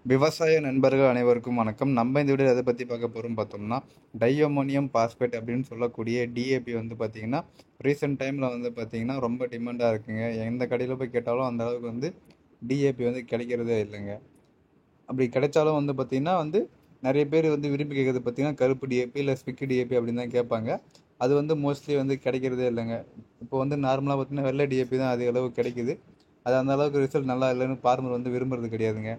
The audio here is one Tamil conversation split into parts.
விவசாய நண்பர்கள் அனைவருக்கும் வணக்கம். நம்ம இந்த வீடியோ எதை பற்றி பார்க்க போகிறோம் பார்த்தோம்னா, டையமோனியம் பாஸ்பேட் அப்படின்னு சொல்லக்கூடிய டிஏபி வந்து பார்த்தீங்கன்னா, ரீசெண்ட் டைமில் வந்து பார்த்தீங்கன்னா ரொம்ப டிமாண்டாக இருக்குங்க. எந்த கடையில் போய் கேட்டாலும் அந்த அளவுக்கு வந்து டிஏபி வந்து கிடைக்கிறதே இல்லைங்க. அப்படி கிடைச்சாலும் வந்து பார்த்தீங்கன்னா நிறைய பேர் வந்து விரும்பி கேட்குறது பார்த்தீங்கன்னா கருப்பு டிஏபி இல்லை ஸ்பிக்கு டிஏபி அப்படின்னு தான் கேட்பாங்க. அது வந்து மோஸ்ட்லி வந்து கிடைக்கிறதே இல்லைங்க. இப்போ வந்து நார்மலாக பார்த்தீங்கன்னா வெள்ளை டிஏபி தான் அதிக அளவு கிடைக்குது. அது அந்த அளவுக்கு ரிசல்ட் நல்லா இல்லைன்னு ஃபார்மர் வந்து விரும்புறது கிடையாதுங்க.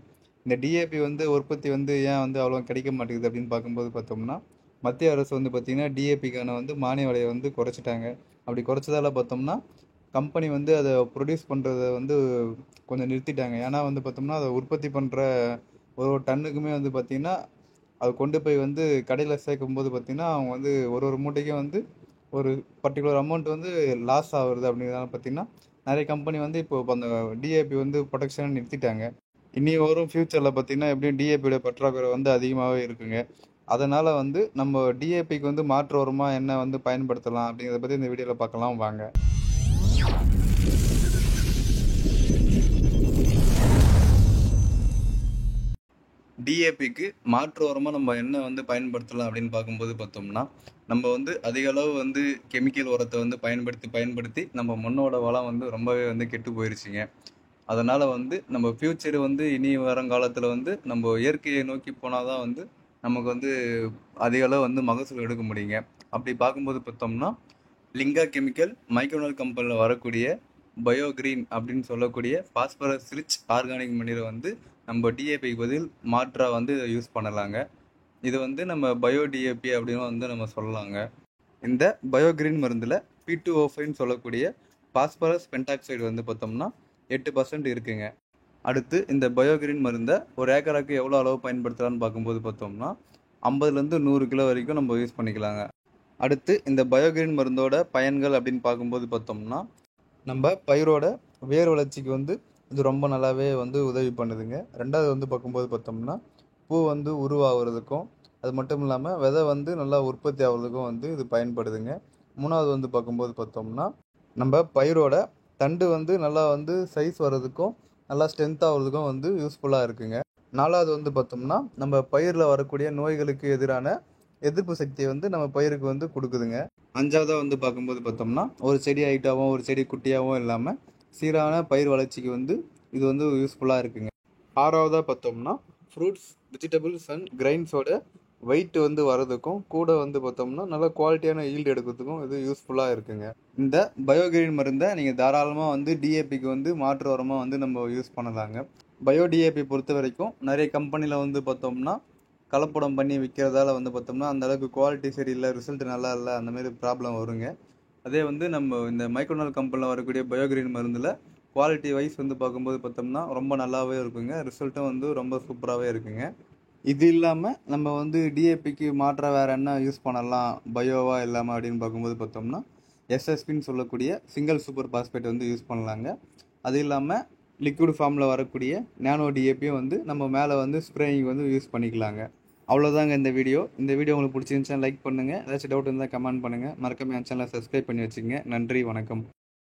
இந்த டிஏபி வந்து உற்பத்தி வந்து ஏன் வந்து அவ்வளோ கிடைக்க மாட்டேங்குது அப்படின்னு பார்க்கும்போது பார்த்தோம்னா, மத்திய அரசு வந்து பார்த்திங்கன்னா டிஏபிக்கான வந்து மானிய விலையை வந்து குறைச்சிட்டாங்க. அப்படி குறைச்சதால பார்த்தோம்னா, கம்பெனி வந்து அதை ப்ரொடியூஸ் பண்ணுறத வந்து கொஞ்சம் நிறுத்திட்டாங்க. ஏன்னா வந்து பார்த்தோம்னா, அதை உற்பத்தி பண்ணுற ஒரு ஒரு டன்னுக்குமே வந்து பார்த்திங்கன்னா, அதை கொண்டு போய் வந்து கடையில் சேர்க்கும்போது பார்த்திங்கன்னா, அவங்க வந்து ஒரு ஒரு மூட்டைக்கும் வந்து ஒரு பர்டிகுலர் அமௌண்ட் வந்து லாஸ் ஆகுறது அப்படிங்கிறதால பார்த்திங்கன்னா, நிறைய கம்பெனி வந்து இப்போ அந்த டிஏபி வந்து ப்ரொடக்ஷனை நிறுத்திட்டாங்க. இனி வரும் ஃப்யூச்சரில் பார்த்தீங்கன்னா எப்படியும் டிஏபியோட பற்றாக்குறை வந்து அதிகமாகவே இருக்குங்க. அதனால் வந்து நம்ம டிஏபிக்கு வந்து மாற்று உரமா என்ன வந்து பயன்படுத்தலாம் அப்படிங்கிறத பற்றி இந்த வீடியோவில் பார்க்கலாம் வாங்க. டிஏபிக்கு மாற்று உரமாக நம்ம என்ன வந்து பயன்படுத்தலாம் அப்படின்னு பார்க்கும்போது பார்த்தோம்னா, நம்ம வந்து அதிக அளவு வந்து கெமிக்கல் உரத்தை வந்து பயன்படுத்தி நம்ம மண்ணோட வளம் வந்து ரொம்பவே வந்து கெட்டு போயிருச்சுங்க. அதனால் வந்து நம்ம ஃப்யூச்சர் வந்து இனி வருங்காலத்தில் வந்து நம்ம இயற்கையை நோக்கி போனால் தான் வந்து நமக்கு வந்து அதிக அளவு வந்து மகசூல் எடுக்க முடியுங்க. அப்படி பார்க்கும்போது பார்த்தோம்னா, லிங்கா கெமிக்கல் மைக்ரோனல் கம்பெனியில் வரக்கூடிய பயோ கிரீன் அப்படின்னு சொல்லக்கூடிய பாஸ்பரஸ் ரிச் ஆர்கானிக் மணியை வந்து நம்ம டிஏபிக்கு பதில் மாற்றாக வந்து யூஸ் பண்ணலாங்க. இது வந்து நம்ம பயோ டிஏபி அப்படின்னு வந்து நம்ம சொல்லலாங்க. இந்த பயோ கிரீன் மருந்தில் P2O5 சொல்லக்கூடிய பாஸ்பரஸ் பென்டாக்சைடு வந்து பார்த்தோம்னா 8% இருக்குங்க. அடுத்து இந்த பயோகிரீன் மருந்தை ஒரு ஏக்கராக்கு எவ்வளோ அளவு பயன்படுத்தலாம்னு பார்க்கும்போது பார்த்தோம்னா 50லேருந்து 100 கிலோ வரைக்கும் நம்ம யூஸ் பண்ணிக்கலாங்க. அடுத்து இந்த பயோகிரீன் மருந்தோட பயன்கள் அப்படின்னு பார்க்கும்போது பார்த்தோம்னா, நம்ம பயிரோட வேர் வளர்ச்சிக்கு வந்து இது ரொம்ப நல்லாவே வந்து உதவி பண்ணுதுங்க. ரெண்டாவது வந்து பார்க்கும்போது பார்த்தோம்னா, பூ வந்து உருவாகிறதுக்கும், அது மட்டும் இல்லாமல் விதை வந்து நல்லா உற்பத்தி ஆகிறதுக்கும் வந்து இது பயன்படுதுங்க. மூணாவது வந்து பார்க்கும்போது பார்த்தோம்னா, நம்ம பயிரோட தண்டு வந்து நல்லா வந்து சைஸ் வர்றதுக்கும் நல்லா ஸ்ட்ரென்த் ஆகிறதுக்கும் வந்து யூஸ்ஃபுல்லாக இருக்குங்க. நாலாவது வந்து பார்த்தோம்னா, நம்ம பயிரில் வரக்கூடிய நோய்களுக்கு எதிரான எதிர்ப்பு சக்தியை வந்து நம்ம பயிருக்கு வந்து கொடுக்குதுங்க. அஞ்சாவதாக வந்து பார்க்கும்போது பார்த்தோம்னா, ஒரு செடி ஹைட்டாகவும் ஒரு செடி குட்டியாகவும் இல்லாமல் சீரான பயிர் வளர்ச்சிக்கு வந்து இது வந்து யூஸ்ஃபுல்லாக இருக்குங்க. ஆறாவதாக பார்த்தோம்னா, ஃப்ரூட்ஸ் வெஜிடபிள்ஸ் அண்ட் கிரைன்ஸோட வெயிட் வந்து வரதுக்கும் கூட வந்து பார்த்தோம்னா நல்ல குவாலிட்டியான ஈல்டு எடுக்கிறதுக்கும் இது யூஸ்ஃபுல்லாக இருக்குங்க. இந்த பயோகிரீன் மருந்தை நீங்கள் தாராளமாக வந்து டிஏபிக்கு வந்து மாற்று உரமாக வந்து நம்ம யூஸ் பண்ணலாங்க. பயோ டிஏபி பொறுத்த வரைக்கும் நிறைய கம்பெனியில் வந்து பார்த்தோம்னா கலப்படம் பண்ணி விற்கிறதால வந்து பார்த்தோம்னா அந்த அளவுக்கு குவாலிட்டி சரியில்லை, ரிசல்ட் நல்லா இல்லை, அந்த மாதிரி ப்ராப்ளம் வருங்க. அதே வந்து நம்ம இந்த மைக்ரோனல் கம்பெனியில் வரக்கூடிய பயோகிரீன் மருந்தில் குவாலிட்டி வைஸ் வந்து பார்க்கும்போது பார்த்தோம்னா ரொம்ப நல்லாவே இருக்குங்க. ரிசல்ட்டும் வந்து ரொம்ப சூப்பராகவே இருக்குங்க. இது இல்லாமல் நம்ம வந்து டிஏபிக்கு மாற்ற வேறு என்ன யூஸ் பண்ணலாம் பயோவா இல்லாமல் அப்படின்னு பார்க்கும்போது பார்த்தோம்னா, எஸ்எஸ்பின்னு சொல்லக்கூடிய சிங்கிள் சூப்பர் பாஸ்பேட் வந்து யூஸ் பண்ணலாங்க. அது இல்லாமல் லிக்விட் ஃபார்மில் வரக்கூடிய நேனோ டிஏபியும் வந்து நம்ம மேலே வந்து ஸ்ப்ரேயிங் வந்து யூஸ் பண்ணிக்கலாங்க. அவ்வளோதாங்க இந்த வீடியோ. இந்த வீடியோ உங்களுக்கு பிடிச்சிருந்துச்சுன்னா லைக் பண்ணுங்கள். ஏதாச்சும் டவுட் இருந்தால் கமெண்ட் பண்ணுங்கள். மறக்காம என் சேனலை சப்ஸ்கிரைப் பண்ணி வச்சுக்கங்க. நன்றி, வணக்கம்.